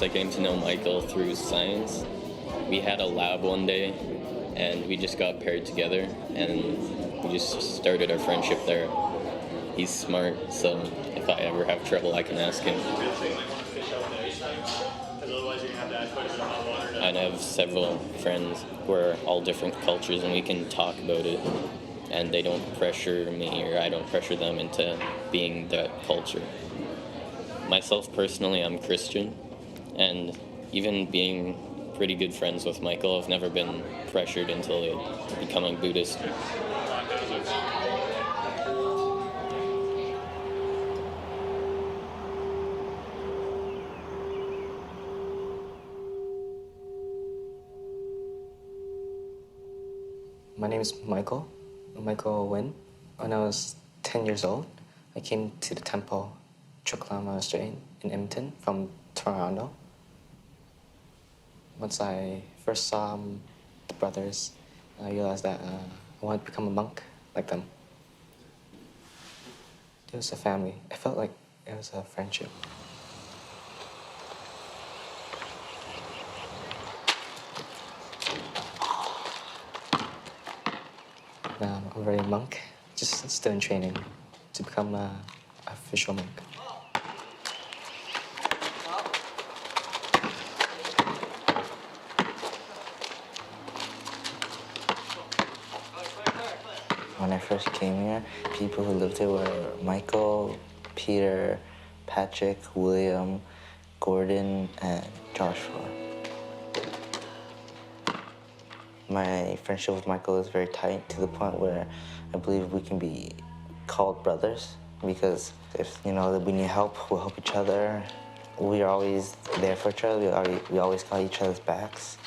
I came to know Michael through science. We had a lab one day, and we just got paired together, and we just started our friendship there. He's smart, so if I ever have trouble, I can ask him. And I have several friends who are all different cultures, and we can talk about it, and they don't pressure me, or I don't pressure them into being that culture. Myself personally, I'm Christian, and even being pretty good friends with Michael, I've never been pressured into becoming Buddhist. My name is Michael Nguyen. When I was 10 years old, I came to the temple, Chukla Monastery in Edmonton from Toronto. Once I first saw the brothers, I realized that I wanted to become a monk like them. It was a family. I felt like it was a friendship. Now I'm already a monk, just still in training to become an official monk. When I first came here, people who lived here were Michael, Peter, Patrick, William, Gordon, and Joshua. My friendship with Michael is very tight to the point where I believe we can be called brothers, because if we need help, we'll help each other. We are always there for each other. We always got each other's backs.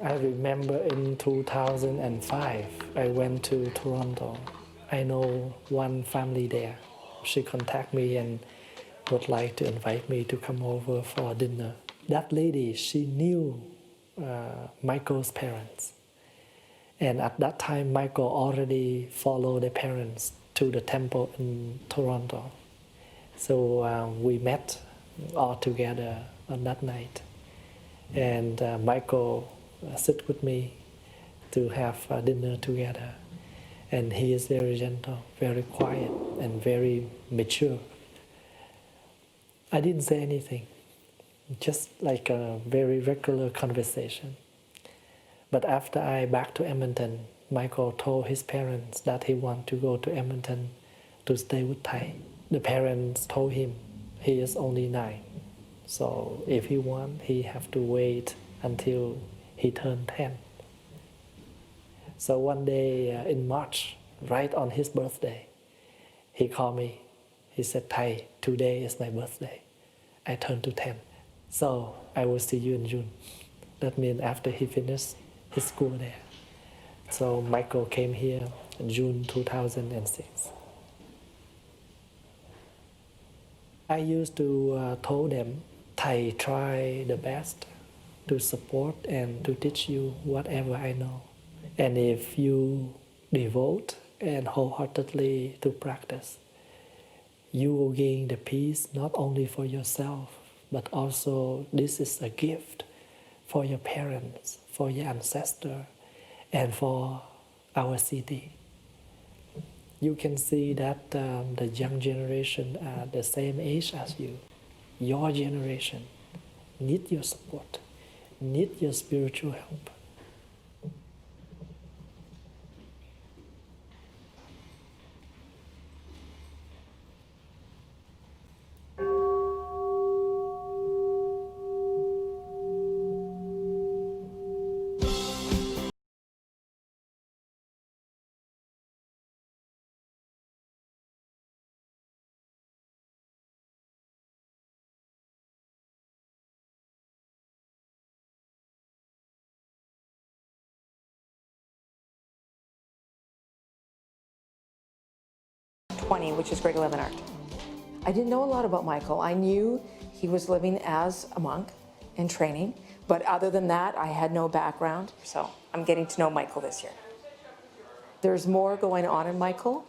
I remember in 2005, I went to Toronto. I know one family there. She contacted me and would like to invite me to come over for dinner. That lady, she knew Michael's parents. And at that time, Michael already followed the parents to the temple in Toronto. So we met all together on that night. And Michael sit with me to have dinner together. And he is very gentle, very quiet, and very mature. I didn't say anything, just like a very regular conversation. But after I back to Edmonton, Michael told his parents that he want to go to Edmonton to stay with Thầy. The parents told him he is only 9. So if he want, he have to wait until he turned 10. So one day in March, right on his birthday, he called me. He said, Thầy, today is my birthday. I turned to 10. So I will see you in June. That means after he finished his school there. So Michael came here in June 2006. I used to told them, Thầy, try the best to support and to teach you whatever I know. And if you devote and wholeheartedly to practice, you will gain the peace not only for yourself, but also this is a gift for your parents, for your ancestors, and for our city. You can see that the young generation are the same age as you. Your generation need your support, need your spiritual help. Which is grade 11 art. I didn't know a lot about Michael. I knew he was living as a monk in training, but other than that, I had no background. So I'm getting to know Michael this year. There's more going on in Michael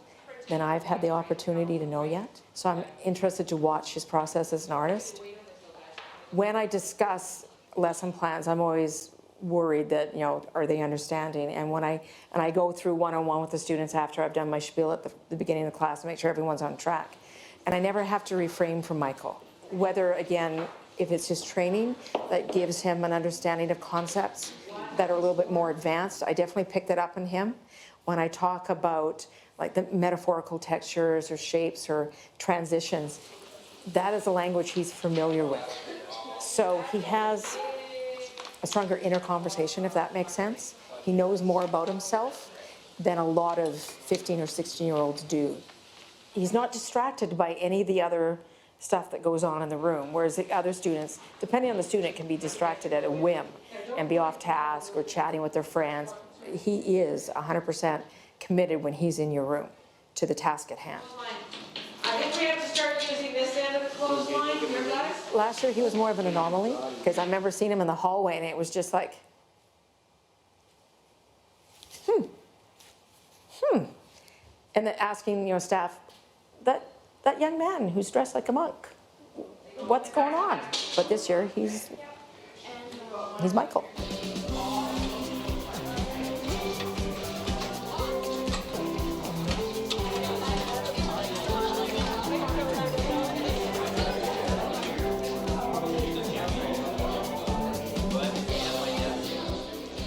than I've had the opportunity to know yet. So I'm interested to watch his process as an artist. When I discuss lesson plans, I'm always worried that, are they understanding? And when I go through one-on-one with the students after I've done my spiel at the beginning of the class to make sure everyone's on track. And I never have to refrain from Michael. Whether, again, if it's his training that gives him an understanding of concepts that are a little bit more advanced, I definitely pick that up in him. When I talk about like the metaphorical textures or shapes or transitions, that is a language he's familiar with. So he has a stronger inner conversation, if that makes sense. He knows more about himself than a lot of 15 or 16-year-olds do. He's not distracted by any of the other stuff that goes on in the room, whereas the other students, depending on the student, can be distracted at a whim and be off task or chatting with their friends. He is 100% committed when he's in your room to the task at hand. I think we have to start using this end of the clothesline here, guys. Last year he was more of an anomaly because I remember seeing him in the hallway and it was just like, and then asking, staff, that young man who's dressed like a monk, what's going on? But this year he's Michael.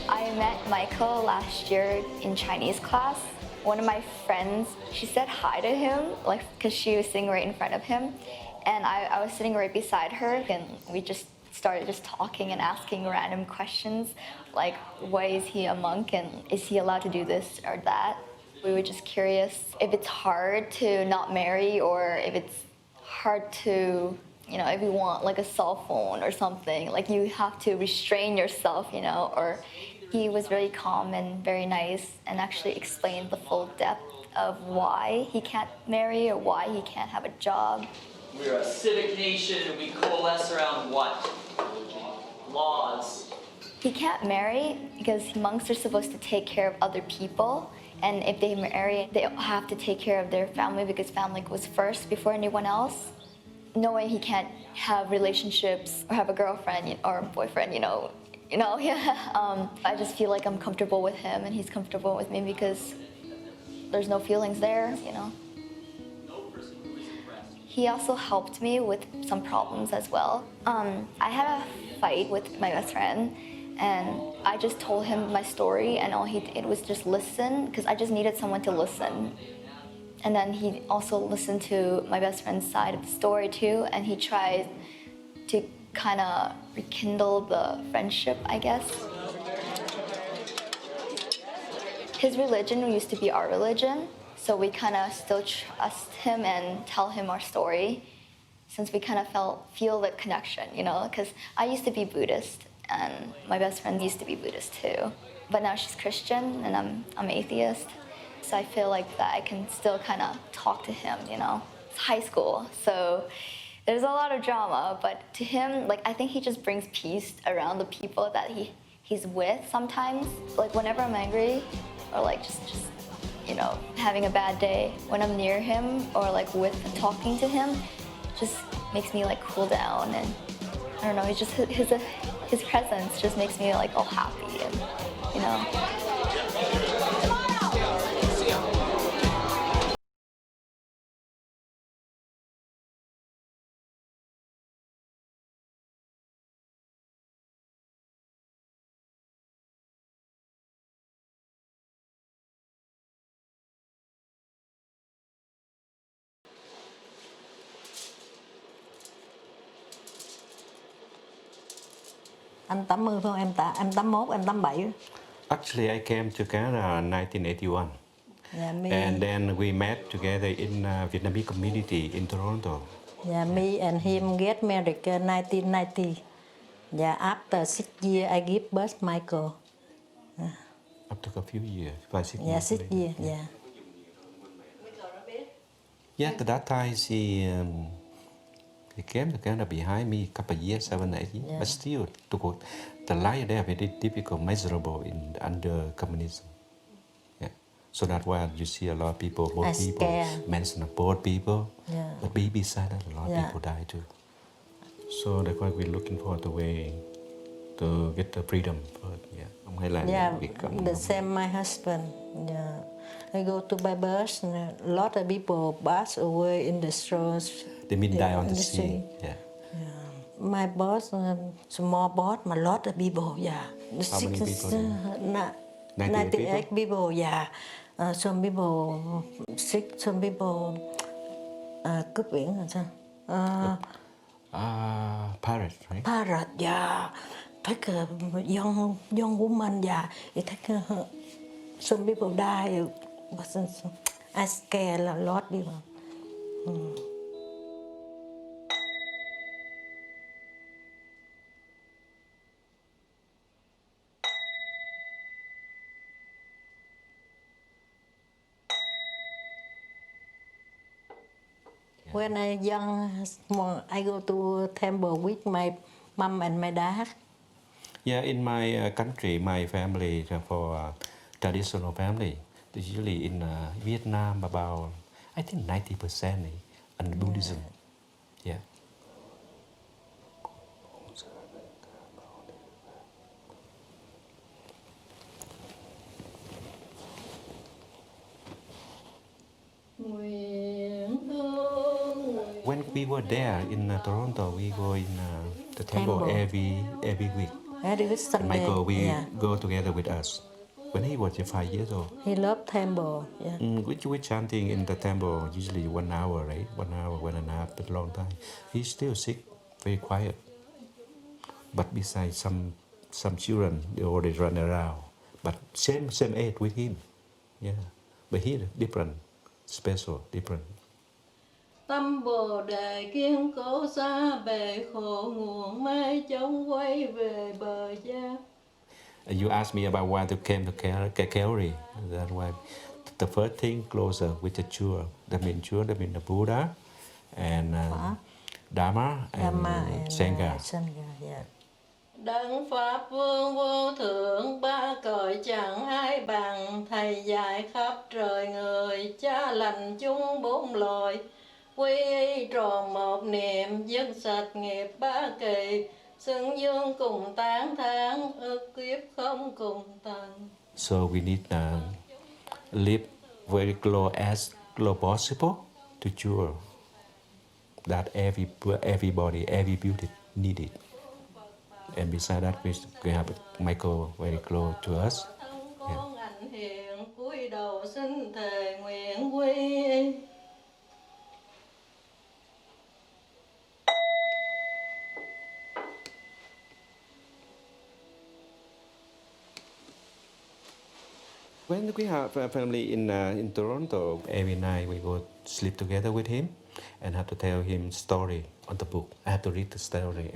I met Michael last year in Chinese class. One of my friends, she said hi to him, because she was sitting right in front of him. And I was sitting right beside her, and we just started talking and asking random questions, like, why is he a monk, and is he allowed to do this or that? We were just curious if it's hard to not marry, or if it's hard to, if you want like a cell phone or something, like you have to restrain yourself, or he was very calm and very nice and actually explained the full depth of why he can't marry or why he can't have a job. We're a civic nation and we coalesce around what? Laws. He can't marry because monks are supposed to take care of other people, and if they marry, they have to take care of their family because family goes first before anyone else. Knowing he can't have relationships or have a girlfriend or a boyfriend, I just feel like I'm comfortable with him and he's comfortable with me because there's no feelings there, He also helped me with some problems as well. I had a fight with my best friend and I just told him my story and all he did was just listen because I just needed someone to listen. And then he also listened to my best friend's side of the story too, and he tried to kind of rekindle the friendship, I guess. His religion used to be our religion, so we kind of still trust him and tell him our story, since we kind of feel the connection, because I used to be Buddhist, and my best friend used to be Buddhist too. But now she's Christian, and I'm atheist. So I feel like that I can still kind of talk to him, It's high school, so there's a lot of drama, but to him, I think he just brings peace around the people that he's with sometimes. Whenever I'm angry or just having a bad day, when I'm near him or with talking to him, just makes me cool down, and I don't know, it's just his presence just makes me all happy and Anh 80 thôi, em 81, em 87. Actually, I came to Canada in 1981. Yeah, and then we met together in Vietnamese community in Toronto. Yeah, me and him get married in 1990. Yeah, after 6 years, I give birth Michael. After a few years, 5, 6 years. Yeah, 6 years, yeah. Yeah, at that time, he came to Canada behind me a couple of years, 7, 8 years. Yeah. But still, the life there very difficult, miserable under communism. Yeah. So that's why you see a lot of people, both I people scared. mention both people. Yeah. But beside that, a lot of Yeah. people die too. So that's why we're looking for the way to get the freedom. Yeah, ông hay làm Yeah, việc cộng the đồng. same my husband. Yeah, I go to by bus. And a lot of people pass away in the stores. They mean die on in the the sea. street. Yeah. My boss, small boss, a lot of people. Yeah, How many people there? 98 people. Yeah, some people sick, some people cướp biển là sao? Pirate, right? Pirate, yeah. Take a young woman, yeah. It take some people die. Wasn't I scared a lot people. When I young, small, I go to temple with my mom and my dad. Yeah, in my country, my family, for traditional family, usually in Vietnam, about, I think 90% and Buddhism. Yeah. When we were there in Toronto, we go in the temple every week. Every Sunday. And Michael, we go together with us. When he was 5 years old. He loved temple. Yeah. We chanting in the temple usually 1 hour, right? 1 hour, 1.5, a long time. He's still sick, very quiet. But besides some children, they already run around. But same age with him. Yeah. But he different, special, different. Tâm Bồ Đề kiên cố xa bề khổ nguồn mây chống quay về bờ giác. You asked me about why they came to Calgary. That's why the first thing closer with the Chùa. That means the Buddha and Dharma and Sangha. Yeah. Đấng Pháp Vương vô thượng ba cõi chẳng ai bằng, thầy dạy khắp trời người, cha lành chúng bốn loài. Quy y tròn một niệm, dứt sạch nghiệp ba kỳ, xưng dương cùng tán thán, ức kiếp không cùng tận. So we need live very close as possible to Chùa. That everybody, every beauty need it. And besides that, we have Michael very close to us. Yeah. When we have a family in Toronto, every night we go sleep together with him and have to tell him story on the book. I have to read the story.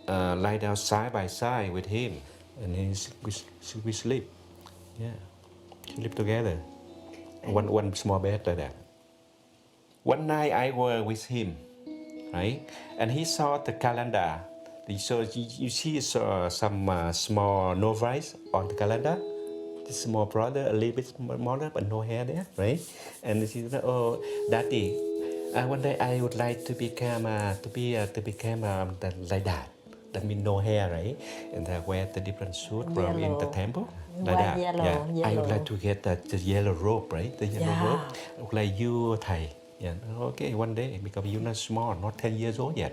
Lie down side by side with him, and we sleep. Yeah, sleep together. One small bed like that. One night I were with him, right, and he saw the calendar. So you see some small novice on the calendar. The small brother, a little bit smaller, but no hair there, right? And she said, "Oh, Daddy, one day I would like to become like that. That means no hair, right? And I wear the different suit from in the temple, like that. Yellow. I would like to get the yellow robe, right? The yellow robe, like you, Thầy. Yeah. Okay, one day because you're not small, not 10 years old yet.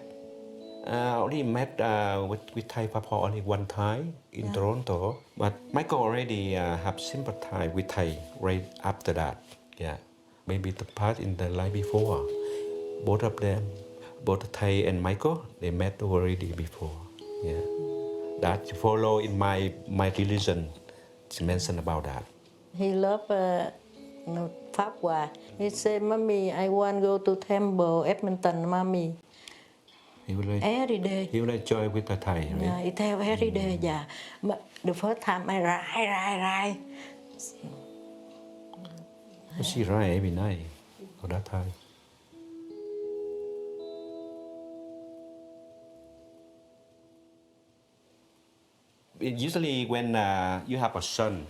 Only met with Thầy Pháp Hòa only one time in Toronto, but Michael already have sympathy with Thầy right after that. Yeah, maybe the part in the life before. Both of them, both Thầy and Michael, they met already before. Yeah, that follow in my religion. It's mentioned about that. He loved Pháp Hòa. He said, "Mommy, I want to go to temple, Edmonton, Mommy." He would like, every day. He would enjoy with the Thầy, right? Yeah, he tell every day, yeah. But the first time I ride. She ride every night for that time. Usually when you have a son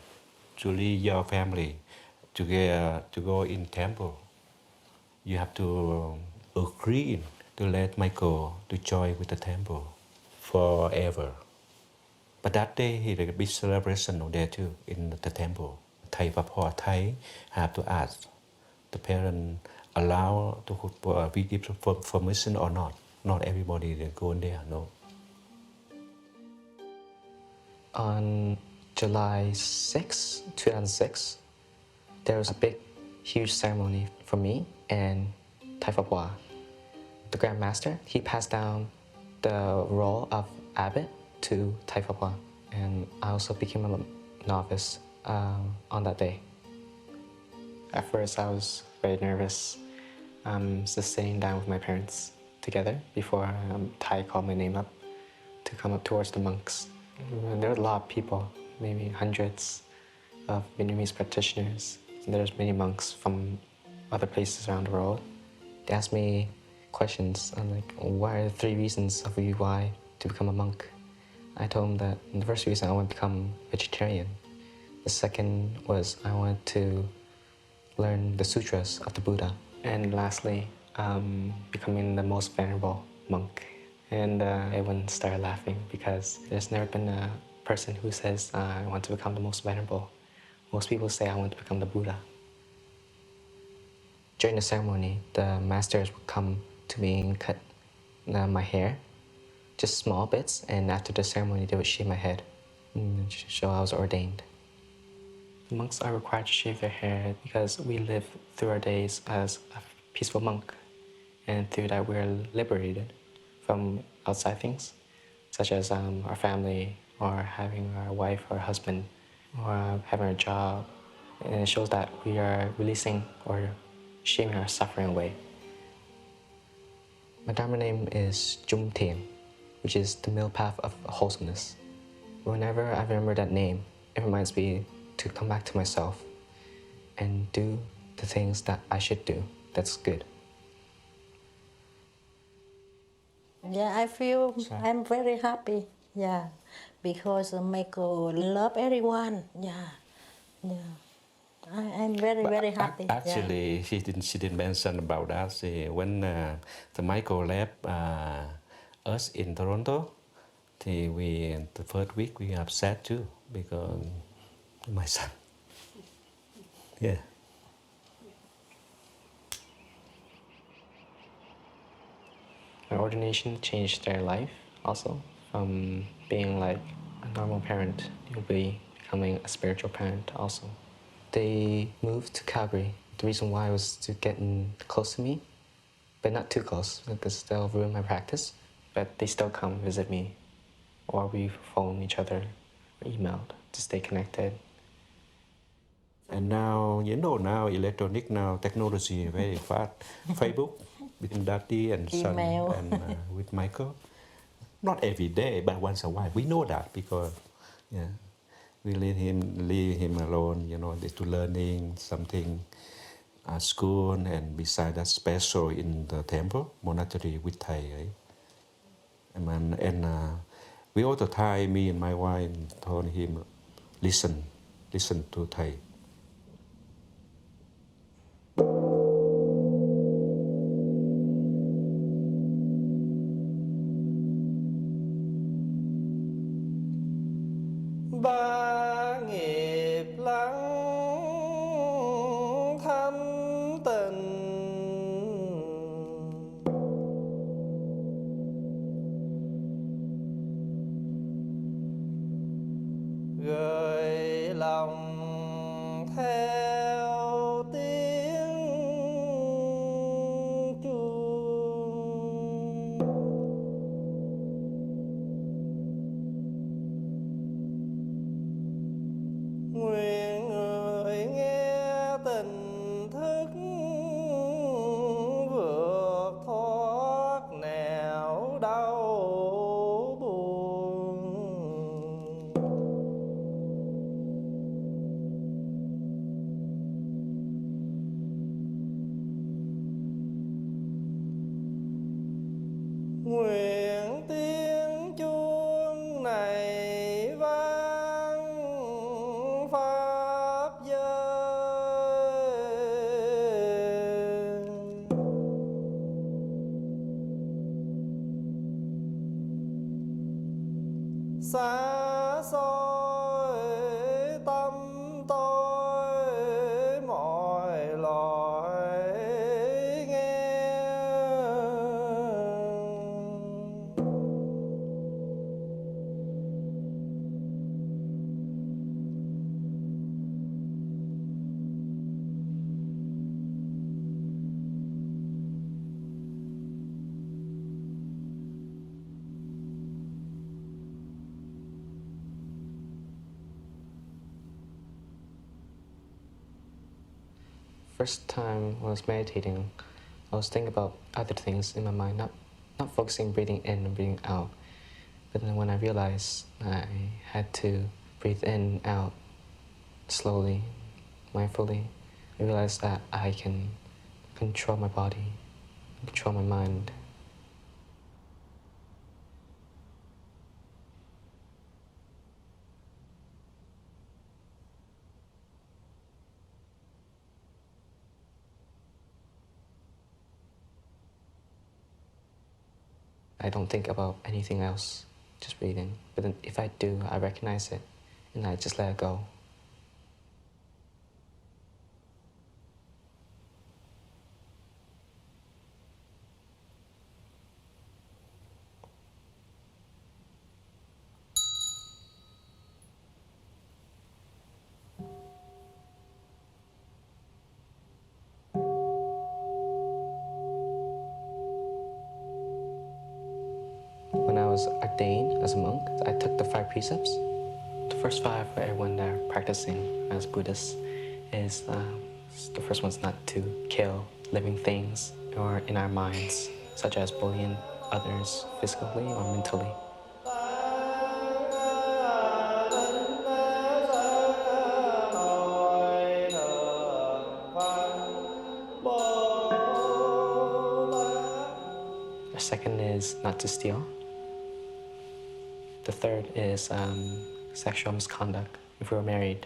to lead your family, to go in temple, you have to agree to let Michael to join with the temple forever. But that day he had a big celebration there too in the temple. Thầy Pháp Hòa Thầy have to ask the parent allow to we give permission or not. Not everybody they go in there, no. On July 6, 2006, there was a big, huge ceremony for me and Thầy Pháp Hòa. The Grand Master, he passed down the role of abbot to Thầy Pháp Hòa, and I also became a novice on that day. At first, I was very nervous, just sitting down with my parents together before Thầy called my name up to come up towards the monks. And there were a lot of people, maybe hundreds of Vietnamese practitioners. And there's many monks from other places around the world. They asked me questions on like, what are the 3 reasons of you why to become a monk? I told them that the first reason I want to become vegetarian. The second was I wanted to learn the sutras of the Buddha. And lastly, becoming the most venerable monk. And everyone started laughing because there's never been a person who says, I want to become the most venerable. Most people say, I want to become the Buddha. During the ceremony, the masters would come to me and cut my hair, just small bits, and after the ceremony, they would shave my head and show I was ordained. The monks are required to shave their hair because we live through our days as a peaceful monk, and through that we're liberated from outside things, such as our family, or having our wife or husband, or having a job. And it shows that we are releasing or shaving our suffering away. My Dharma name is Trung Thiền, which is the middle path of wholesomeness. Whenever I remember that name, it reminds me to come back to myself and do the things that I should do that's good. Yeah, I feel I'm very happy. Yeah, because Michael love everyone. Yeah, yeah. I'm very happy. Actually, she didn't mention about that. When the Michael left us in Toronto, the first week we upset too because my son. Yeah. My ordination changed their life also, from being like a normal parent to becoming a spiritual parent also. They moved to Calgary. The reason why was to get close to me, but not too close because they'll ruin my practice. But they still come visit me, or we phone each other or emailed to stay connected. And now, now electronic technology very fast. Facebook between Daddy and son and with Michael. Not every day, but once a while. We know that because we leave him alone, to learning something at school, and beside that special in the temple, monastery with Thầy. Right? And we all the time, me and my wife told him, listen to Thầy. Ba nghiệp lắng thanh tịnh, gợi lòng theo tiếng chuông. Nguyện người nghe tình thức vượt thoát nẻo đau buồn. Nguyện tiếng chuông này vang pháp giới, First time when I was meditating, I was thinking about other things in my mind, not focusing breathing in and breathing out. But then when I realized I had to breathe in and out slowly, mindfully, I realized that I can control my body, control my mind. I don't think about anything else, just breathing. But then if I do, I recognize it and I just let it go. When I was ordained as a monk, I took the 5 precepts. The first 5 for everyone that are practicing as Buddhists is the first one's not to kill living things or in our minds, such as bullying others physically or mentally. The second is not to steal. The third is sexual misconduct. If we're married,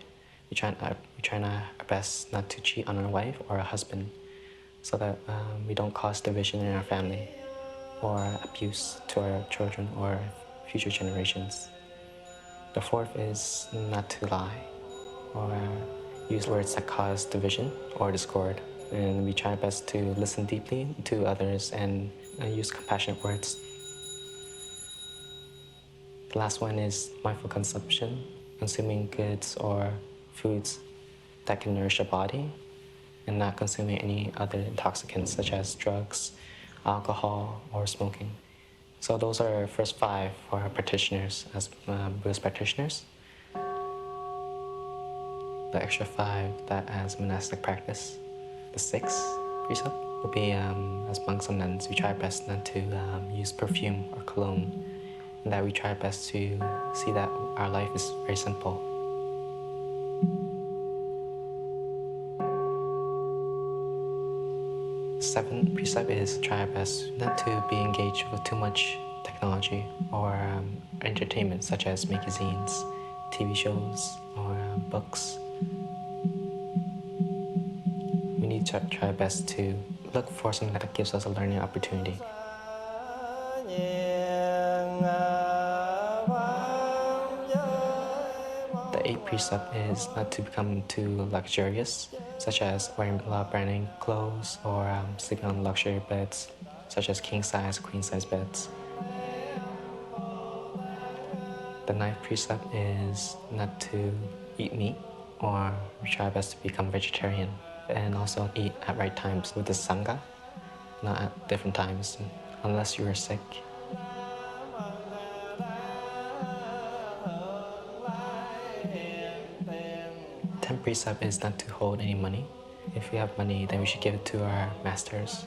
we try our best not to cheat on our wife or our husband, so that we don't cause division in our family or abuse to our children or future generations. The fourth is not to lie or use words that cause division or discord. And we try our best to listen deeply to others and use compassionate words. The last one is mindful consumption, consuming goods or foods that can nourish the body and not consuming any other intoxicants such as drugs, alcohol, or smoking. So those are our first 5 for our practitioners as Buddhist practitioners. The extra 5 that as monastic practice. The 6th precept would be as monks and nuns, we try our best not to use perfume or cologne, and that we try our best to see that our life is very simple. The 7th precept is try our best not to be engaged with too much technology or entertainment such as magazines, TV shows, or books. We need to try our best to look for something that gives us a learning opportunity. The 8th precept is not to become too luxurious, such as wearing a lot of branding clothes or sleeping on luxury beds, such as king-size, queen-size beds. The 9th precept is not to eat meat, or we try our best to become vegetarian, and also eat at right times with the Sangha, not at different times, unless you are sick. 10th precept is not to hold any money. If we have money, then we should give it to our masters.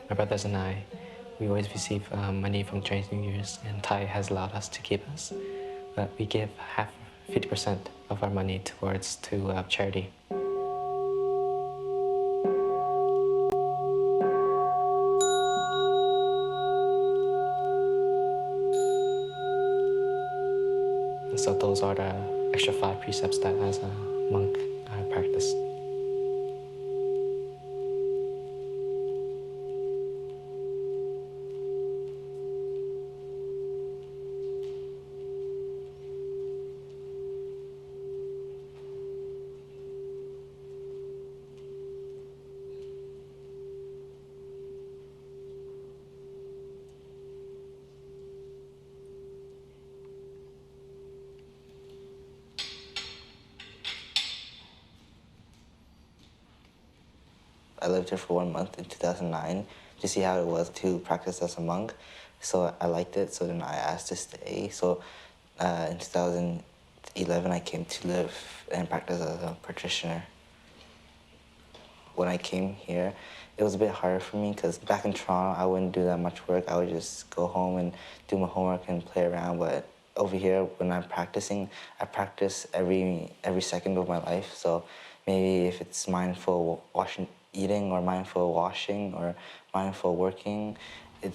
My brothers and I, we always receive money from Chinese New Year's, and Thai has allowed us to keep us. But we give 50% of our money towards charity. And so those are the extra 5 precepts that as a monk I practice. I lived here for 1 month in 2009 to see how it was to practice as a monk. So I liked it, so then I asked to stay. So in 2011, I came to live and practice as a practitioner. when I came here, it was a bit harder for me because back in Toronto, I wouldn't do that much work. I would just go home and do my homework and play around. But over here, when I'm practicing, I practice every second of my life. So maybe if it's mindful eating or mindful washing or mindful working, it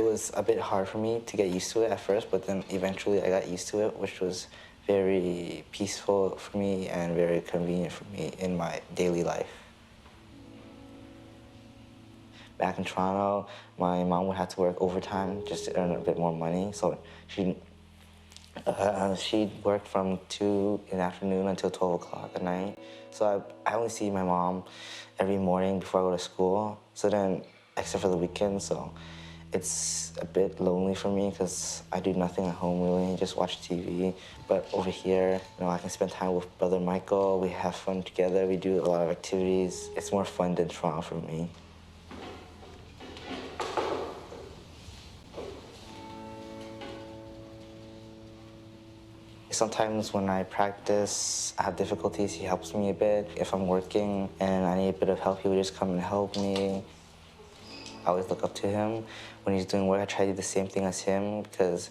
was a bit hard for me to get used to it at first, but then eventually I got used to it, which was very peaceful for me and very convenient for me in my daily life. Back in Toronto, my mom would have to work overtime just to earn a bit more money. So she'd work from 2 in the afternoon until 12 o'clock at night. So I only see my mom every morning before I go to school. So then, except for the weekends, so it's a bit lonely for me because I do nothing at home really, just watch TV. But over here, I can spend time with Brother Michael. We have fun together. We do a lot of activities. It's more fun than Toronto for me. Sometimes when I practice, I have difficulties, he helps me a bit. If I'm working and I need a bit of help, he would just come and help me. I always look up to him. When he's doing work, I try to do the same thing as him because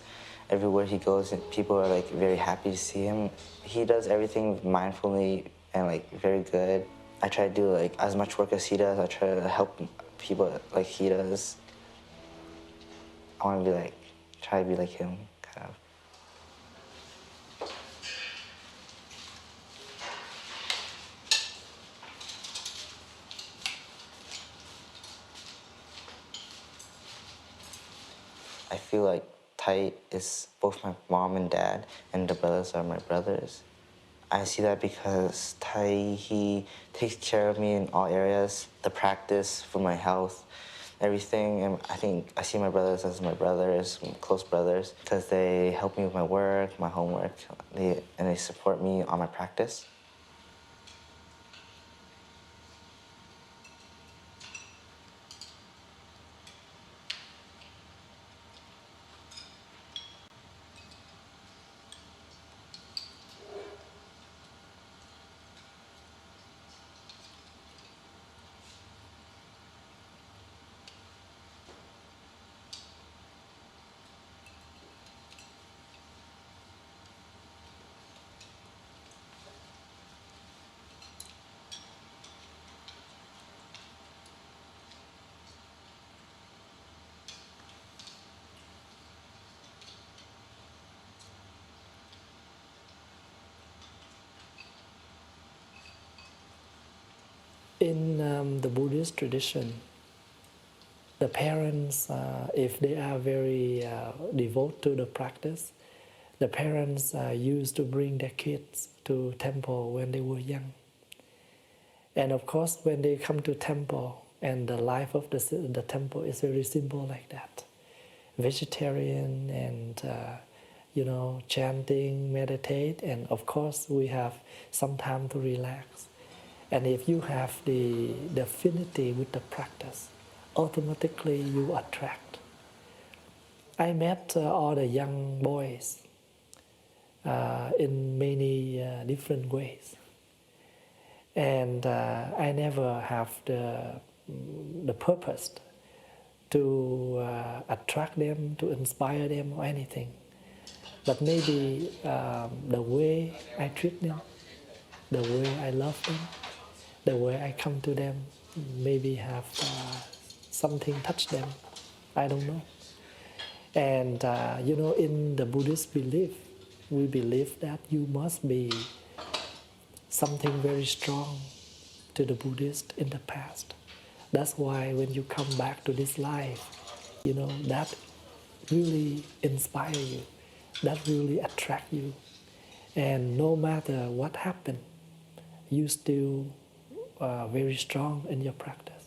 everywhere he goes, people are very happy to see him. He does everything mindfully and very good. I try to do as much work as he does. I try to help people like he does. I want to be try to be like him, kind of. I feel like Thai is both my mom and dad, and the brothers are my brothers. I see that because Thai, he takes care of me in all areas, the practice for my health, everything. And I think I see my brothers as my brothers, close brothers, because they help me with my work, my homework, and they support me on my practice. In the Buddhist tradition, the parents, if they are very devoted to the practice, the parents used to bring their kids to temple when they were young. And of course, when they come to temple, and the life of the temple is very simple like that. Vegetarian and, chanting, meditate, and of course we have some time to relax. And if you have the affinity with the practice, automatically you attract. I met all the young boys in many different ways. And I never have the purpose to attract them, to inspire them or anything. But maybe the way I treat them, the way I love them, the way I come to them, maybe have something touch them. I don't know. And in the Buddhist belief, we believe that you must be something very strong to the Buddhist in the past. That's why when you come back to this life, that really inspire you, that really attract you. And no matter what happened, you still very strong in your practice.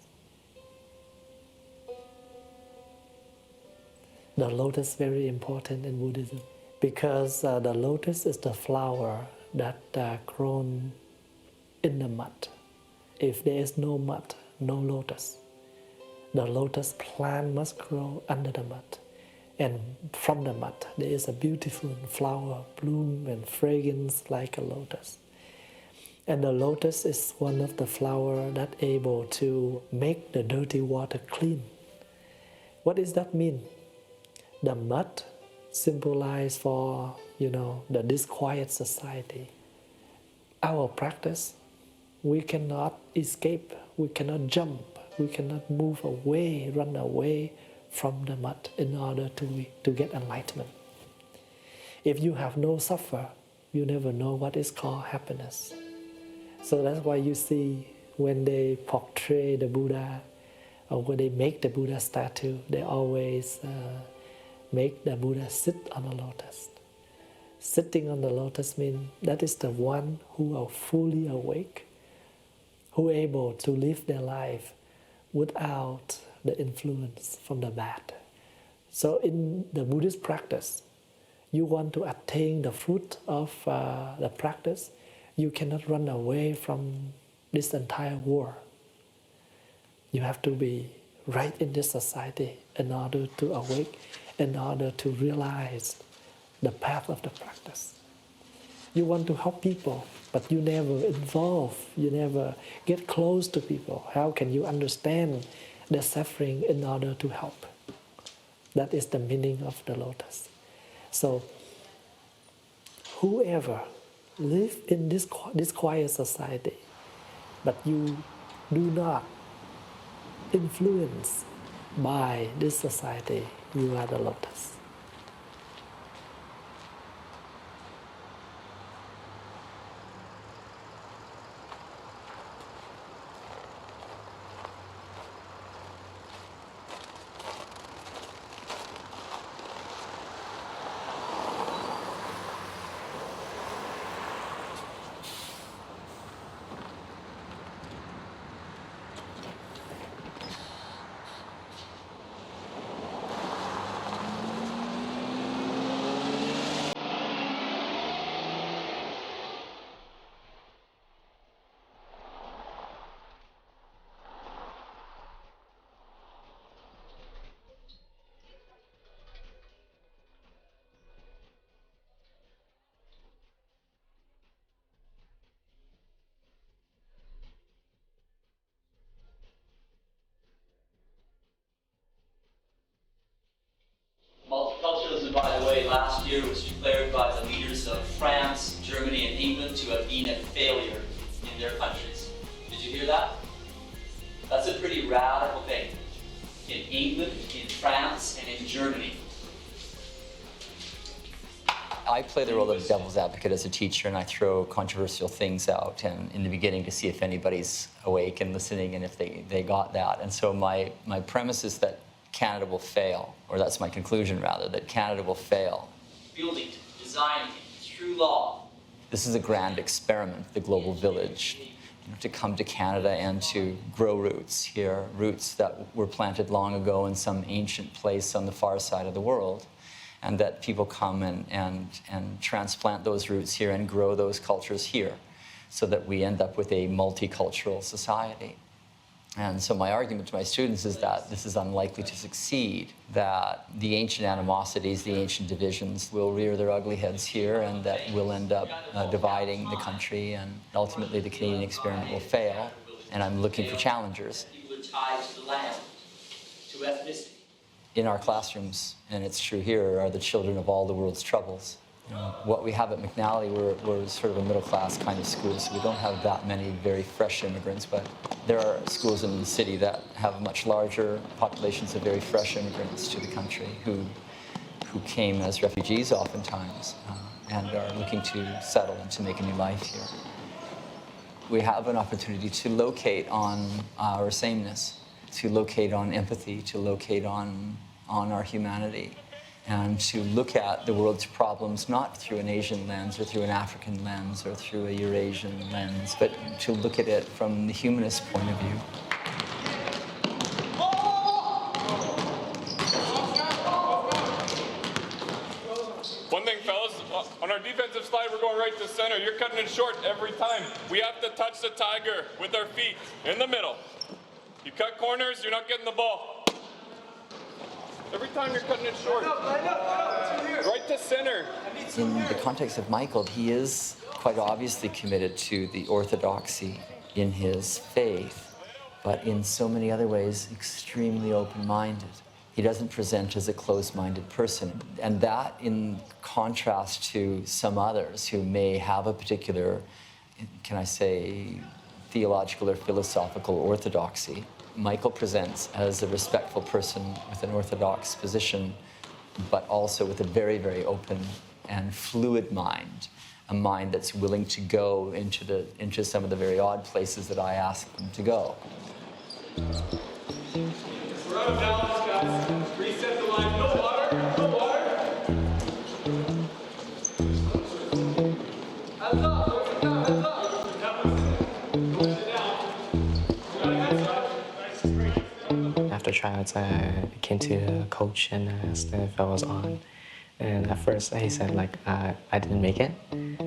The lotus is very important in Buddhism because the lotus is the flower that grown in the mud. If there is no mud, no lotus. The lotus plant must grow under the mud. And from the mud, there is a beautiful flower, bloom and fragrance like a lotus. And the lotus is one of the flowers that able to make the dirty water clean. What does that mean? The mud symbolizes for, the disquiet society. Our practice, we cannot escape, we cannot jump, we cannot move away, run away from the mud in order to get enlightenment. If you have no suffer, you never know what is called happiness. So that's why you see when they portray the Buddha or when they make the Buddha statue, they always make the Buddha sit on a lotus. Sitting on the lotus means that is the one who are fully awake, who are able to live their life without the influence from the bad. So in the Buddhist practice, you want to attain the fruit of the practice, you cannot run away from this entire war. You have to be right in this society in order to awake, in order to realize the path of the practice. You want to help people, but you never involve, you never get close to people. How can you understand their suffering in order to help? That is the meaning of the lotus. So, whoever live in this quiet society, but you do not influence by this society, you are the lotus. Multiculturalism, by the way, last year was declared by the leaders of France, Germany, and England to have been a failure in their countries. Did you hear that? That's a pretty radical thing. In England, in France, and in Germany. I play the role of devil's advocate as a teacher, and I throw controversial things out and in the beginning to see if anybody's awake and listening and if they got that. And so my premise is that Canada will fail, or that's my conclusion rather, that Canada will fail. Building it, designing it, through law. This is a grand experiment, the global village, to come to Canada and to grow roots here, roots that were planted long ago in some ancient place on the far side of the world, and that people come and transplant those roots here and grow those cultures here, so that we end up with a multicultural society. And so my argument to my students is that this is unlikely to succeed, that the ancient animosities, the ancient divisions will rear their ugly heads here, and that we'll end up dividing the country, and ultimately the Canadian experiment will fail. And I'm looking for challengers. People are tied to the land, to ethnicity. In our classrooms, and it's true here, are the children of all the world's troubles. What we have at McNally, we're sort of a middle-class kind of school, so we don't have that many very fresh immigrants, but there are schools in the city that have much larger populations of very fresh immigrants to the country who came as refugees oftentimes and are looking to settle and to make a new life here. We have an opportunity to locate on our sameness, to locate on empathy, to locate on our humanity, and to look at the world's problems not through an Asian lens or through an African lens or through a Eurasian lens, but to look at it from the humanist point of view. One thing, fellas, on our defensive slide, we're going right to center. You're cutting it short every time. We have to touch the tiger with our feet in the middle. You cut corners, you're not getting the ball. Every time you're cutting it short. Right to center. In the context of Michael, he is quite obviously committed to the orthodoxy in his faith, but in so many other ways, extremely open-minded. He doesn't present as a closed-minded person. And that, in contrast to some others who may have a particular, can I say, theological or philosophical orthodoxy, Michael presents as a respectful person with an orthodox position, but also with a very, very open and fluid mind, a mind that's willing to go into some of the very odd places that I ask them to go. We're out of balance, guys. Reset the line. No water. No water. Heads up. Heads up. Heads up. After tryouts, I came to the coach and asked if I was on. And at first, he said like I didn't make it.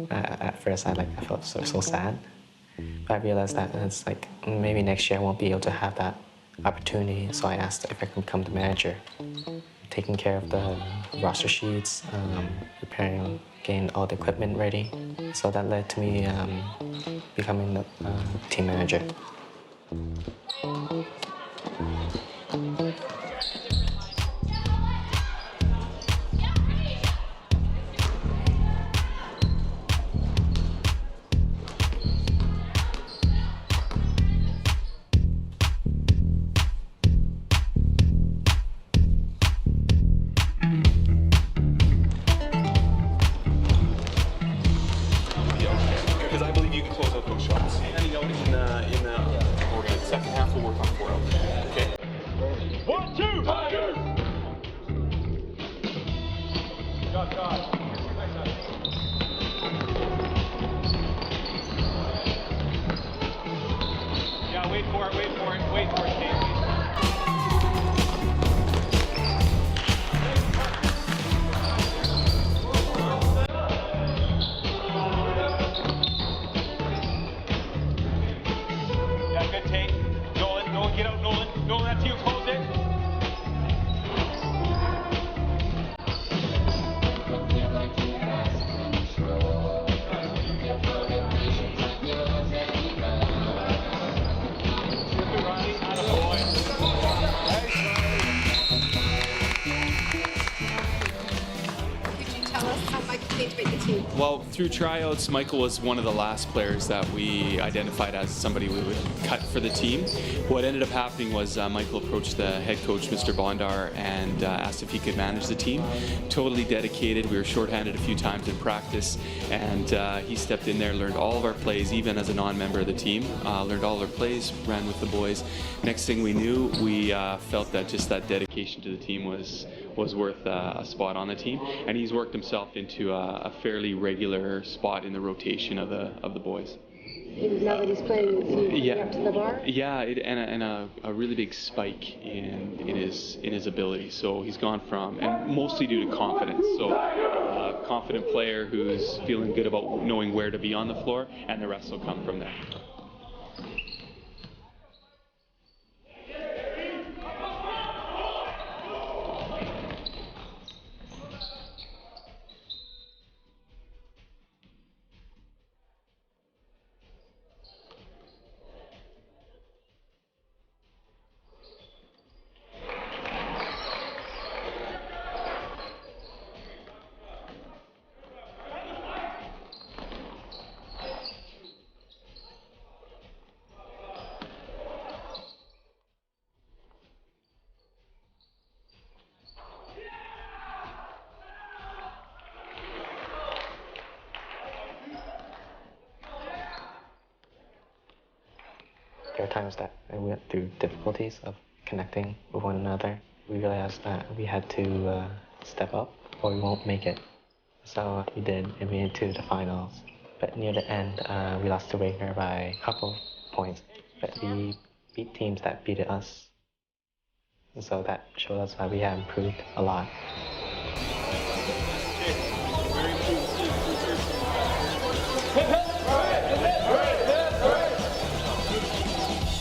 At first, I felt so sad. But I realized that it's like maybe next year I won't be able to have that opportunity. So I asked if I can become the manager, taking care of the roster sheets, preparing, getting all the equipment ready. So that led to me becoming the team manager. Because I believe you can close out those shots. Handing out in the second half, we'll work on 4 out. Okay? 1, 2, Tigers! Shot. Yeah, wait for it, Kate. Get out, Nolan. Nolan, that's you. Close it. Well, through tryouts, Michael was one of the last players that we identified as somebody we would cut for the team. What ended up happening was Michael approached the head coach, Mr. Bondar, and asked if he could manage the team. Totally dedicated. We were shorthanded a few times in practice, and he stepped in there, learned all of our plays, even as a non-member of the team. Learned all our plays, ran with the boys. Next thing we knew, we felt that just that dedication to the team was worth a spot on the team, and he's worked himself into a fairly regular spot in the rotation of the boys. Now that he's playing with you, up to the bar? Yeah, and a really big spike in his ability. So he's gone from, and mostly due to confidence. So a confident player who's feeling good about knowing where to be on the floor, and the rest will come from there. There are times that we went through difficulties of connecting with one another. We realized that we had to step up or we won't make it. So we did, and we made it to the finals. But near the end, we lost to Wagner by a couple points. But we beat teams that beat us. And so that showed us that we have improved a lot.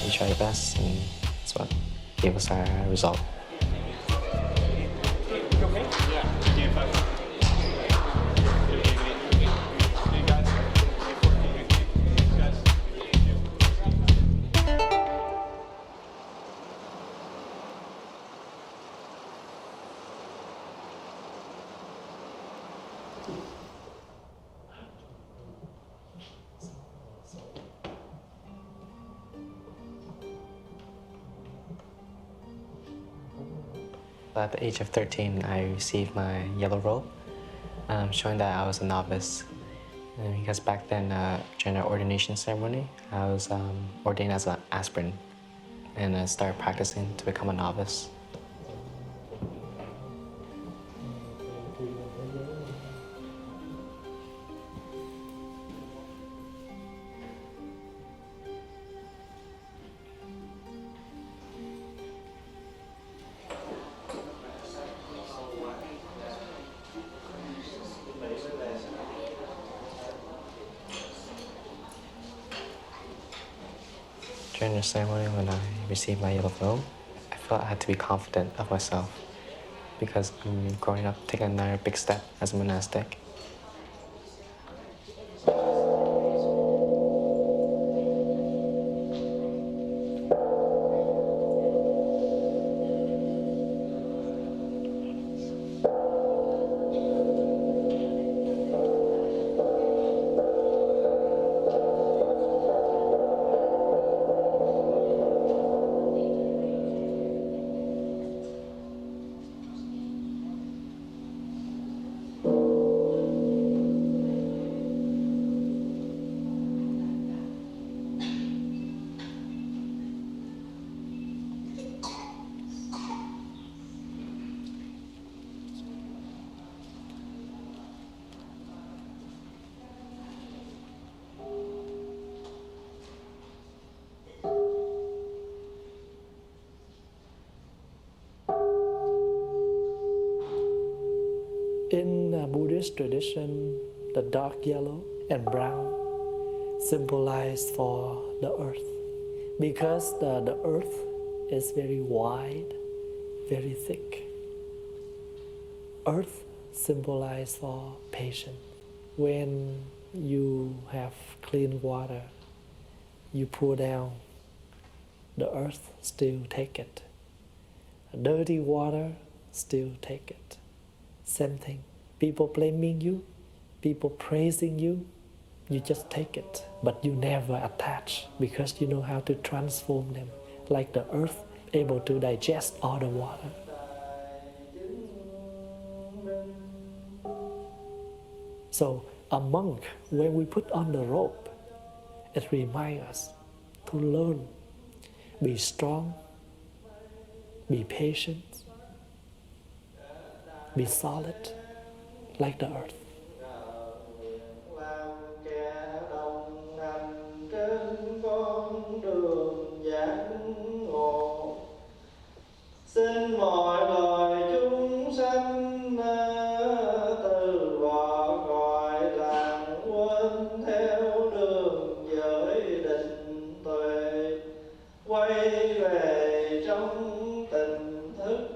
We tried our best, and that's what gave us our result. At the age of 13, I received my yellow robe, showing that I was a novice. And because back then, during our ordination ceremony, I was ordained as an aspirant, and I started practicing to become a novice. During the ceremony, when I received my yellow robe, I felt I had to be confident of myself because I'm growing up, taking another big step as a monastic. In Buddhist tradition, the dark yellow and brown symbolize for the earth, because the earth is very wide, very thick. Earth symbolizes for patience. When you have clean water, you pour down, the earth still take it. Dirty water, still take it. Same thing. People blaming you, people praising you, you just take it. But you never attach because you know how to transform them. Like the earth, able to digest all the water. So a monk, when we put on the robe, it reminds us to learn, be strong, be patient, be solid like the earth. Xin mọi loài chúng sanh từ bỏ cõi làng quên theo đường giới định tuệ, quay về trong tỉnh thức.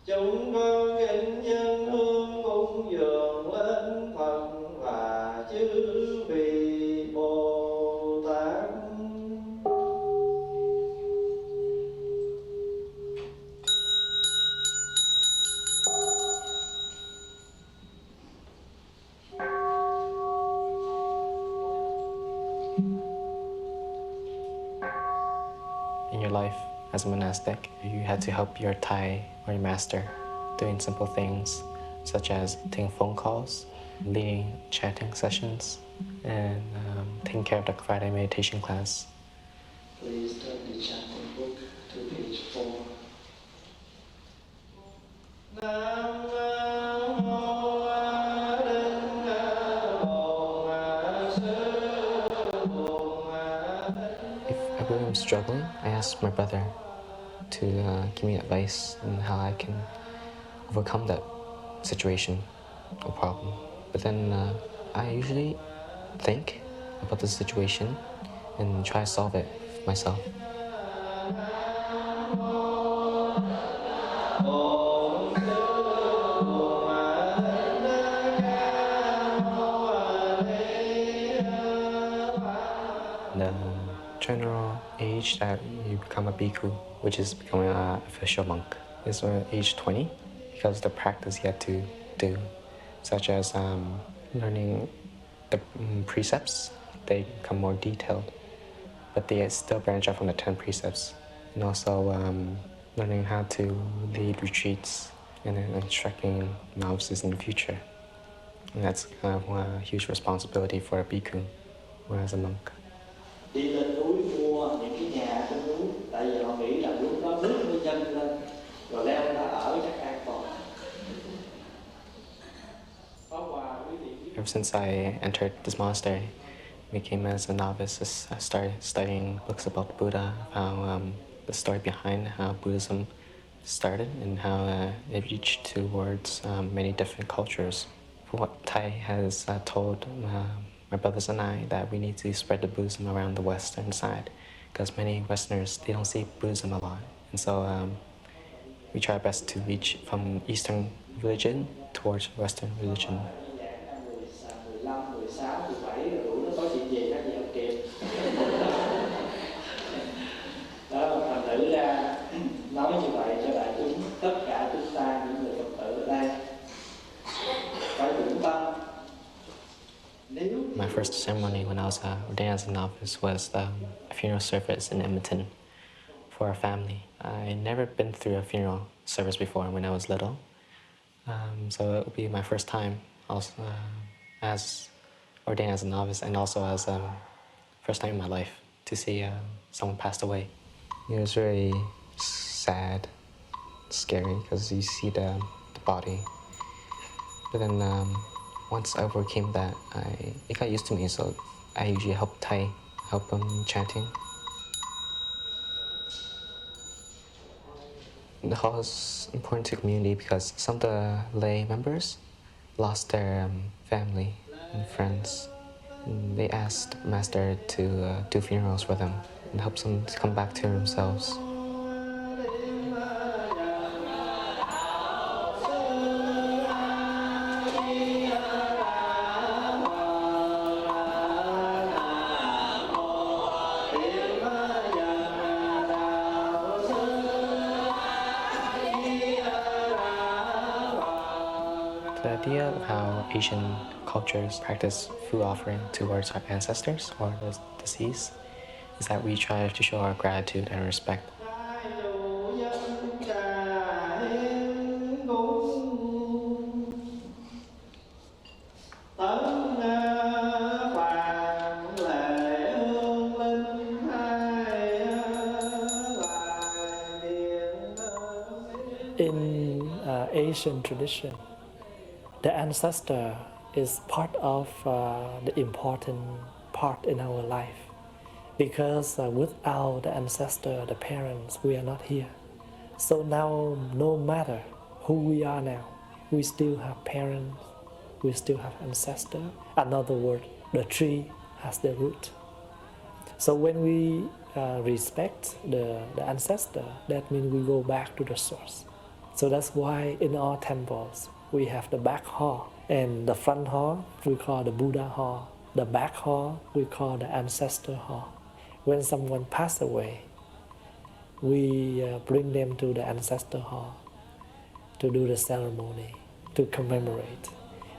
Chúng con kính dân hương cúng dường lên Phật và chư vị Bồ Tát. In your life as a monastic, you had to help your Thai or your master doing simple things such as taking phone calls, leading chanting sessions, and taking care of the Friday meditation class. Please turn the chanting book to page 4. If ever I'm struggling, I ask my brother to give me advice on how I can overcome that situation or problem. But then I usually think about the situation and try to solve it myself. The general age that you become a bhikkhu, which is becoming an official monk, is age 20, because the practice you have to do such as learning the precepts. They become more detailed, but they still branch out from the 10 precepts. And also learning how to lead retreats and then instructing novices in the future. And that's kind of a huge responsibility for a bhikkhu or as a monk. Đi lên núi mua những cái nhà trên núi, tại vì họ nghĩ là lúc đó nước mới dâng lên, rồi leo ra ở chắc an toàn. Ever since I entered this monastery, became as a novice, I started studying books about the Buddha, how the story behind how Buddhism started and how it reached towards many different cultures. What Thai has told my brothers and I, that we need to spread the Buddhism around the Western side, because many Westerners, they don't see Buddhism a lot. And so we try our best to reach from Eastern religion towards Western religion. 15, 16, 17 rồi đủ nó có chuyện gì các vị không kịp. Đó, thành thử ra nói như vậy cho đại chúng, tất cả chúng ta những người Phật tử ở đây phải vững tâm. My first ceremony when I was ordained as a novice was a funeral service in Edmonton for our family. I'd never been through a funeral service before when I was little, so it would be my first time also as ordained as a novice, and also as first time in my life to see someone passed away. It was very sad, scary, because you see the body. But then once I overcame that, it got used to me, so I usually help Thai, help them chanting. The hall is important to the community because some of the lay members lost their family and friends. And they asked Master to do funerals for them and help them to come back to themselves. The idea of how Asian cultures practice food offering towards our ancestors or the deceased is that we try to show our gratitude and respect. In Asian tradition, the ancestor is part of the important part in our life, because without the ancestor, the parents, we are not here. So now, no matter who we are now, we still have parents, we still have ancestor. Another word, the tree has the root. So when we respect the ancestor, that means we go back to the source. So that's why in our temples, we have the back hall, and the front hall we call the Buddha hall. The back hall we call the ancestor hall. When someone passes away, we bring them to the ancestor hall to do the ceremony, to commemorate,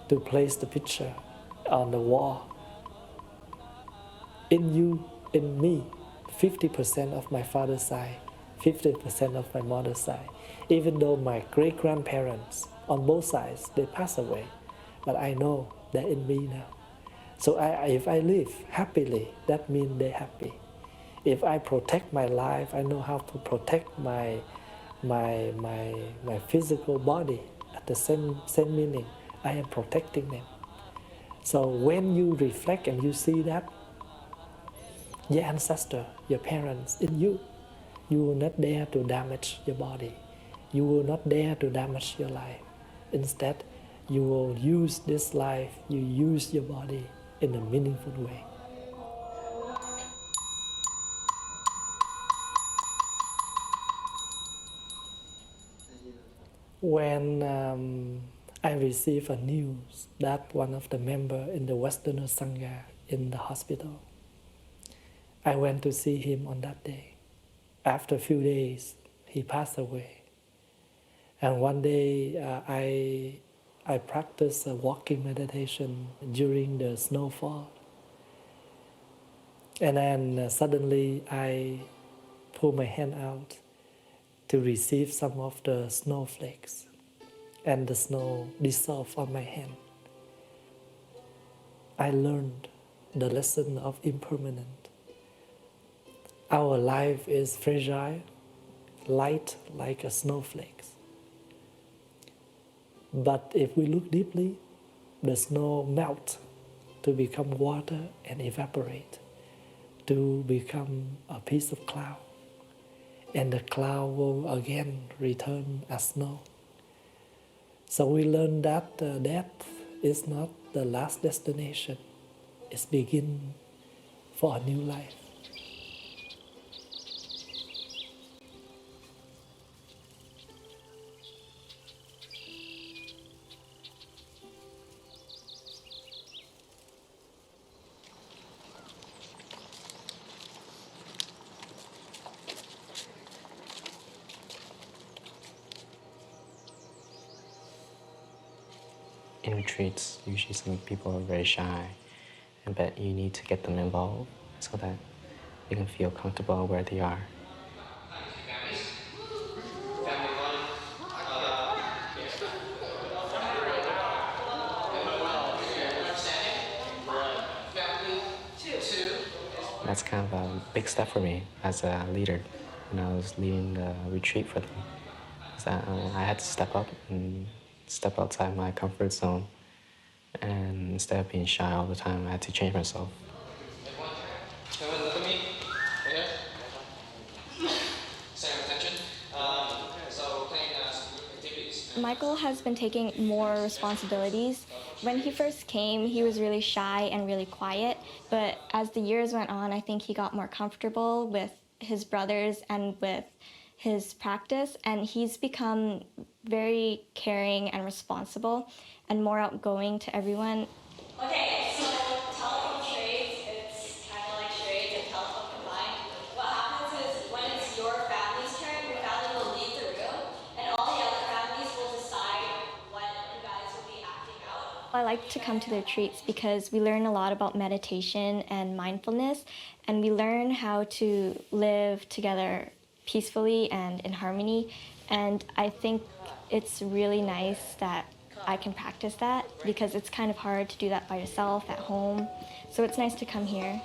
to place the picture on the wall. In you, in me, 50% of my father's side, 50% of my mother's side. Even though my great-grandparents on both sides, they pass away, but I know they're in me now. So if I live happily, that means they're happy. If I protect my life, I know how to protect my physical body. At the same meaning, I am protecting them. So when you reflect and you see that, your ancestor, your parents in you, you will not dare to damage your body. You will not dare to damage your life. Instead, you will use this life, you use your body in a meaningful way. When I received a news that one of the members in the Westerner Sangha in the hospital, I went to see him on that day. After a few days, he passed away. And one day I practiced walking meditation during the snowfall. And then suddenly I pull my hand out to receive some of the snowflakes, and the snow dissolved on my hand. I learned the lesson of impermanent. Our life is fragile, light like a snowflake. But if we look deeply, the snow melts to become water and evaporate, to become a piece of cloud. And the cloud will again return as snow. So we learn that death is not the last destination. It's begin for a new life. In retreats, usually some people are very shy, but you need to get them involved so that they can feel comfortable where they are. That's kind of a big step for me as a leader when I was leading the retreat for them. I had to step up and step outside my comfort zone, and instead of being shy all the time, I had to change myself. Michael has been taking more responsibilities. When he first came, he was really shy and really quiet, but as the years went on, I think he got more comfortable with his brothers and with his practice, and he's become very caring and responsible and more outgoing to everyone. Okay, so telephone trades, it's kind of like charades and telephone combined. What happens is when it's your family's turn, your family will leave the room, and all the other families will decide when you guys will be acting out. I like to come to the retreats because we learn a lot about meditation and mindfulness, and we learn how to live together peacefully and in harmony. And I think it's really nice that I can practice that because it's kind of hard to do that by yourself at home. So it's nice to come here.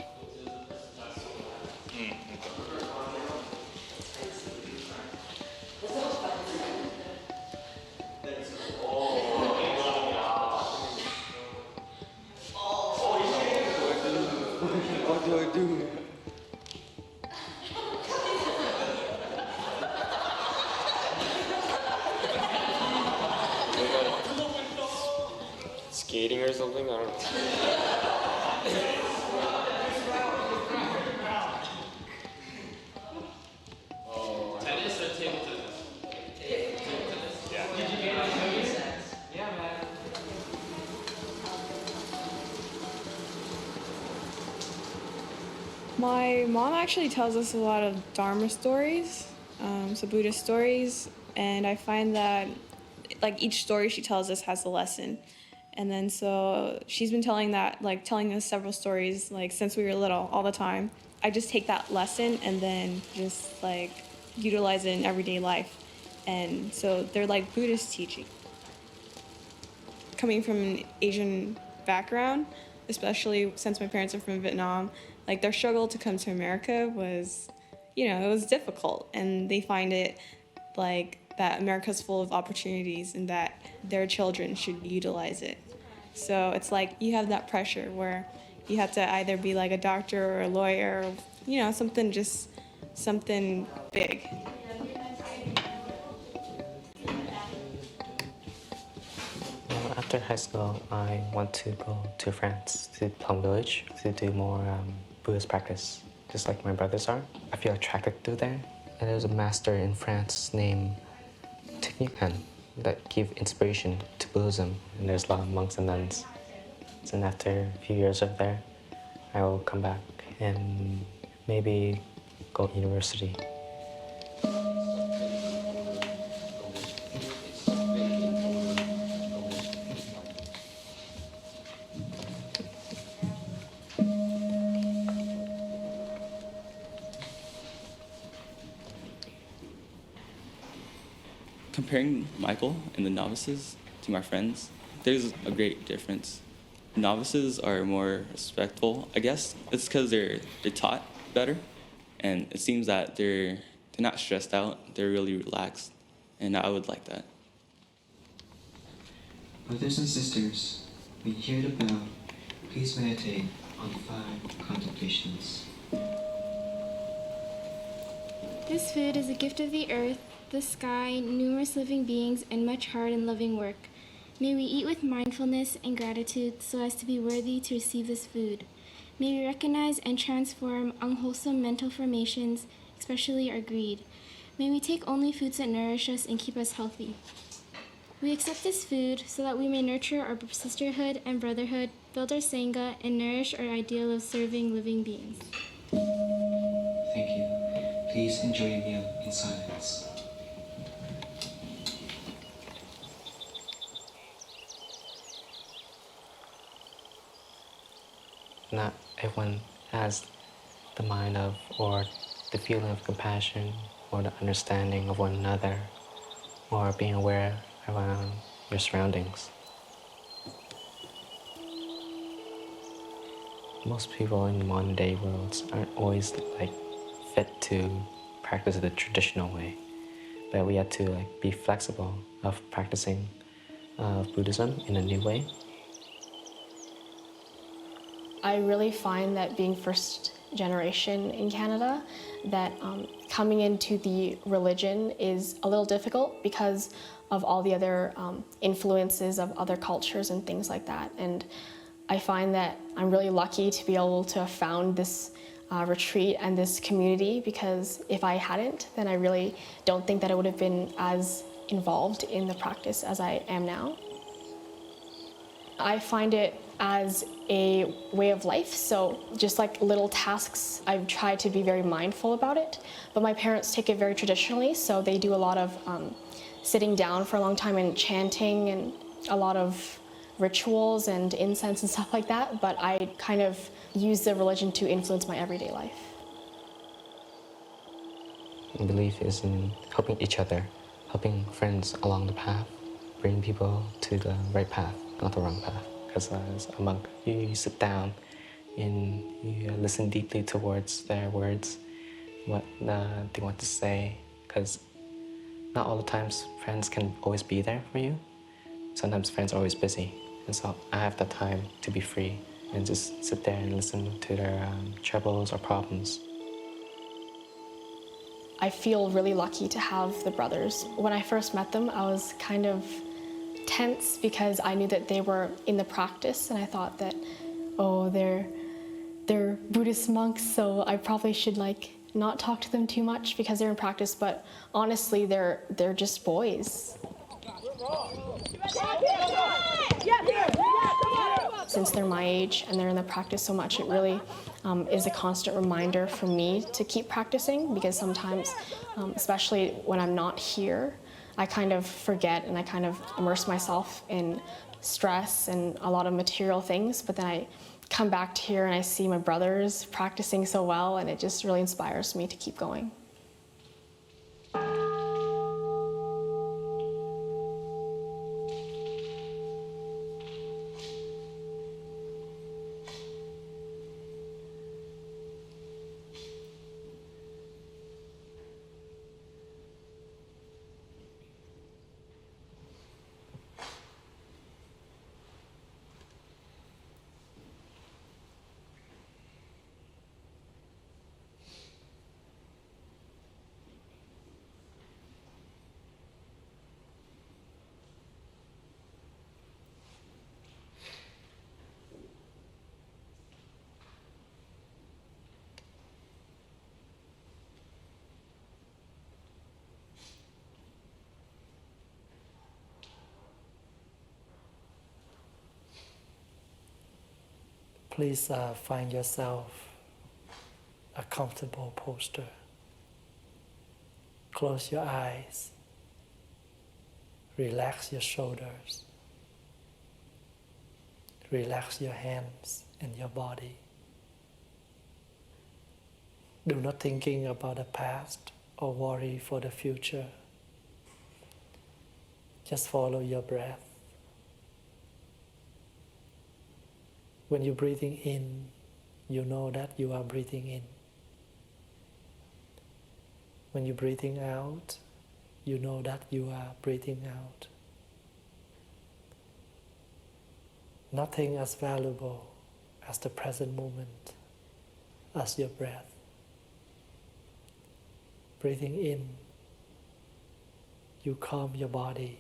What do I do? Skating or something? I don't know. Tennis or table tennis? Table tennis. Yeah. Did you get it? Yeah, man. My mom actually tells us a lot of Dharma stories, so Buddhist stories, and I find that like each story she tells us has a lesson. And then so she's been telling us several stories like since we were little all the time. I just take that lesson and then just like utilize it in everyday life. And so they're like Buddhist teaching. Coming from an Asian background, especially since my parents are from Vietnam, like their struggle to come to America was, it was difficult, and they find it like that America's full of opportunities and that their children should utilize it. So it's like you have that pressure where you have to either be like a doctor or a lawyer, or, something big. After high school, I want to go to France, to Plum Village, to do more Buddhist practice, just like my brothers are. I feel attracted to there. And there's a master in France named Tiếng that give inspiration to Buddhism, and there's a lot of monks and nuns. And after a few years of there, I will come back and maybe go to university. Comparing Michael and the novices to my friends, there's a great difference. Novices are more respectful. I guess it's because they're taught better, and it seems that they're not stressed out. They're really relaxed, and I would like that. Brothers and sisters, when you hear the bell, please meditate on 5 contemplations. This food is a gift of the earth, the sky, numerous living beings, and much hard and loving work. May we eat with mindfulness and gratitude so as to be worthy to receive this food. May we recognize and transform unwholesome mental formations, especially our greed. May we take only foods that nourish us and keep us healthy. We accept this food so that we may nurture our sisterhood and brotherhood, build our Sangha, and nourish our ideal of serving living beings. Thank you. Please enjoy your meal in silence. Not everyone has the mind of or the feeling of compassion or the understanding of one another or being aware around your surroundings. Most people in the modern day worlds aren't always fit to practice the traditional way, but we have to be flexible of practicing Buddhism in a new way. I really find that being first generation in Canada, that coming into the religion is a little difficult because of all the other influences of other cultures and things like that. And I find that I'm really lucky to be able to have found this retreat and this community, because if I hadn't, then I really don't think that I would have been as involved in the practice as I am now. I find it as a way of life, so just like little tasks, I've tried to be very mindful about it, but my parents take it very traditionally, so they do a lot of sitting down for a long time and chanting and a lot of rituals and incense and stuff like that, but I kind of use the religion to influence my everyday life. Belief is in helping each other, helping friends along the path, bring people to the right path, not the wrong path. Because as a monk, you sit down and you listen deeply towards their words, what they want to say, because not all the times friends can always be there for you. Sometimes friends are always busy, and so I have the time to be free and just sit there and listen to their troubles or problems. I feel really lucky to have the brothers. When I first met them, I was kind of tense because I knew that they were in the practice, and I thought that, oh, they're Buddhist monks, so I probably should not talk to them too much because they're in practice, but honestly, they're just boys. Since they're my age and they're in the practice so much, it really is a constant reminder for me to keep practicing, because sometimes, especially when I'm not here, I kind of forget and I kind of immerse myself in stress and a lot of material things, but then I come back to here and I see my brothers practicing so well, and it just really inspires me to keep going. Please find yourself a comfortable posture. Close your eyes. Relax your shoulders. Relax your hands and your body. Do not think about the past or worry for the future. Just follow your breath. When you're breathing in, you know that you are breathing in. When you're breathing out, you know that you are breathing out. Nothing as valuable as the present moment, as your breath. Breathing in, you calm your body.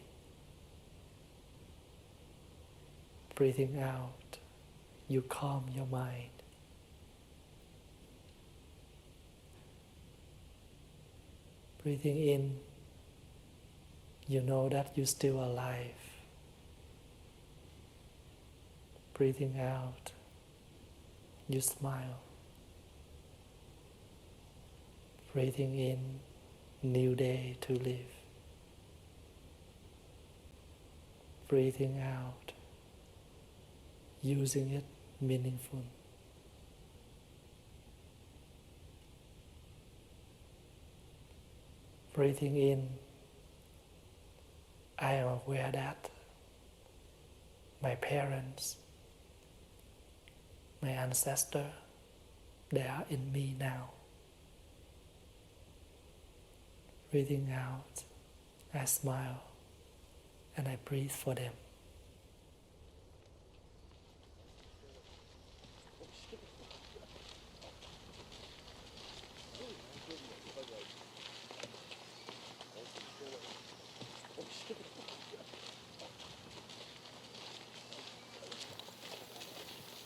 Breathing out, you calm your mind. Breathing in, you know that you're still alive. Breathing out, you smile. Breathing in, new day to live. Breathing out, using it meaningful. Breathing in, I am aware that my parents, my ancestors, they are in me now. Breathing out, I smile and I breathe for them.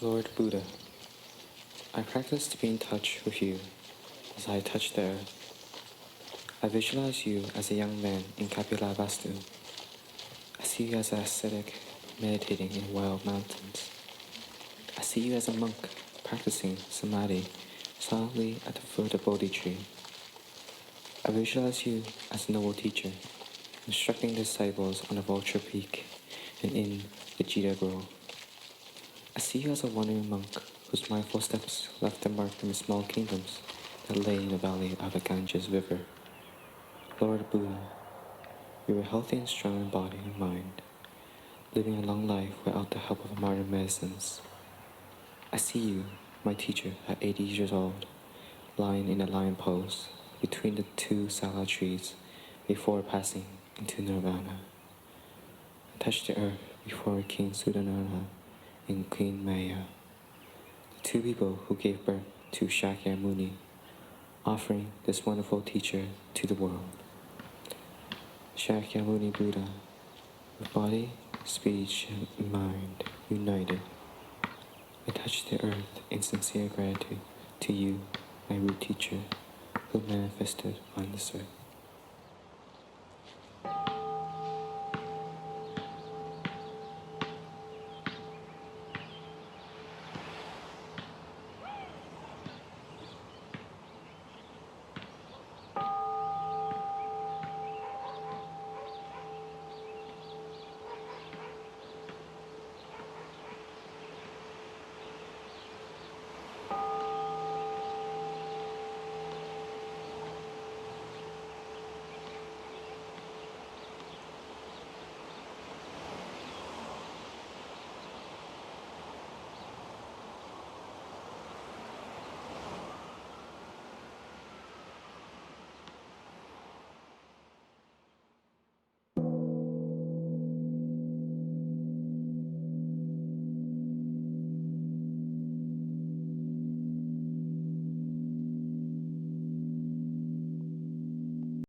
Lord Buddha, I practice to be in touch with you as I touch the earth. I visualize you as a young man in Kapilavastu. I see you as an ascetic meditating in wild mountains. I see you as a monk practicing samadhi silently at the foot of Bodhi tree. I visualize you as a noble teacher, instructing disciples on the vulture peak and in the Jita grove. I see you as a wandering monk whose mindful steps left a mark in the small kingdoms that lay in the valley of the Ganges River. Lord Buddha, you are healthy and strong in body and mind, living a long life without the help of modern medicines. I see you, my teacher, at 80 years old, lying in a lion pose between the two sala trees before passing into nirvana. I touch the earth before King Sudanarna and Queen Maya, the two people who gave birth to Shakyamuni, offering this wonderful teacher to the world. Shakyamuni Buddha, with body, speech, and mind united, I touch the earth in sincere gratitude to you, my root teacher, who manifested on this earth.